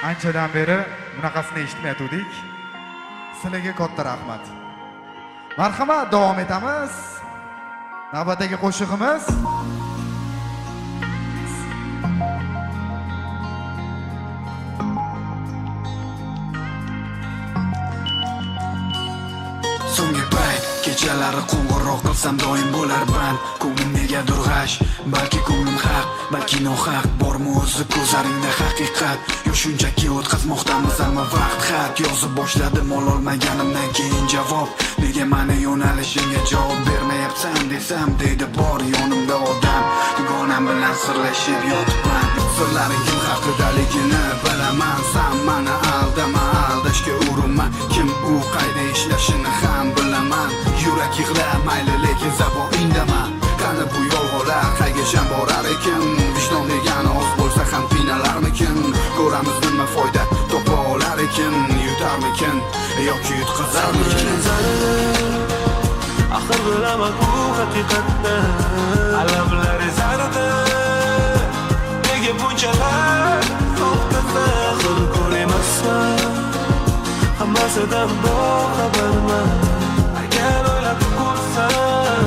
Anchadan beri bunaqasini eshitmayotgandik. Sizlarga katta rahmat. Marhamat, davom etamiz. Navbatdagi qo'shig'imiz so'nggi payt kechalari qo'ng'iroq qilsam doim bo'lar band. Ko'nglim negadir g'ash, balki ko'nglim haq, balki nohaq. Bormi o'zi ko'zlaringda haqiqat, yo shunchaki o'tkazmoqdamiz hamma vaqt. Xat yozib boshladim ololmaganimdan keyin javob. Nega mani yo'nalishimga javob bermayapsan desam, deydi bor yonimda odam. Dugonam bilan sirlashib yotibman. Sirlaring haqidaligini bilaman. Sen mani aldama, aldashga urinma. Kim u, qayda ishlashini ham bilaman. Yurak yig'lar mayli, lekin zabo indama. Qani bu yolg'onlar qayg'asham borar ekan. Vijdon degan oz bo'lsa ham qiynalarmikin. Ko'ramiz nima foyda topa olar ekan. Yutarmikin yoki yutqazarmikin. Axir bilaman bu haqiqatni. Alamlari zarda. Nega bunchalar to'xtasa? Axir ko'rmasman. Hammasidan boxabarman. Agar o'ylab ko'rsam,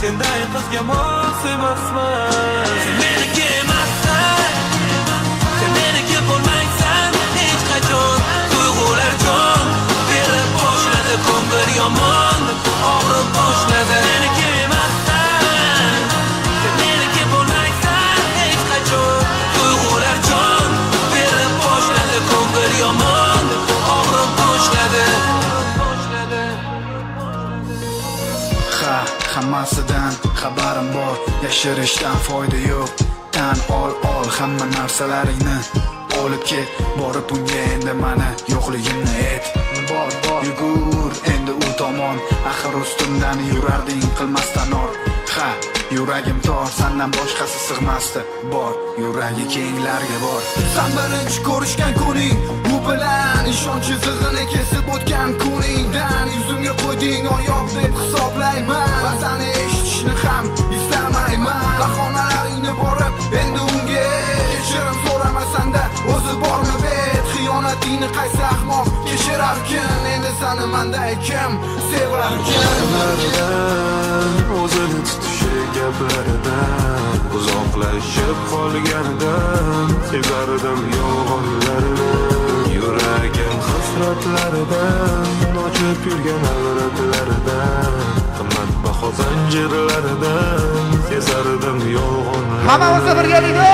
senday qizga mos emasman. Sen meniki emassan, sen meniki bo'lmaysan hech qachon. Tuyg'ular jon berib boshladi, ko'ngil yomon og'rib boshladi. Meniki emassan, sen meniki bo'lmaysan hech qachon. Tuyg'ular jon berib boshladi, ko'ngil yomon og'rib boshladi. Hammasidan xabarim bor, yashirishdan foyda yo'q. Tan ol hamma narsalaringni olib ket. Borib unga endi mani yo'qligimni ayt. Bor yugur endi u tomon. Axir ustimdan yurarding qilmasdan or. Yuragim tor, sendan boshqasi sig'masdi. Bor yuragi kenglarga bor. Sen birinchi ko'rishgan kuning, bu bilan ishonch chizig'ini kesib o'tgan kuningdan yuzimga qo'yding oyoq deb hisoblayman. Ba'zan eshitishni ham istamayman. Bahonalaringni borib endi unga kechirim so'ramasanda o'zi bormi bet? Xiyonatingni qaysi ahmoq kechirarkin? Endi seni manday kim sevarkin? O'zini tutishi gaplaridan uzoqlashib qolganidan sezardim yolg'onlarini. Yuragim hasratlaridan ochib yurgan avratlaridan qimmatbaho zanjirlaridan sezardim yolg'onlarini. Hammamiz birgalikda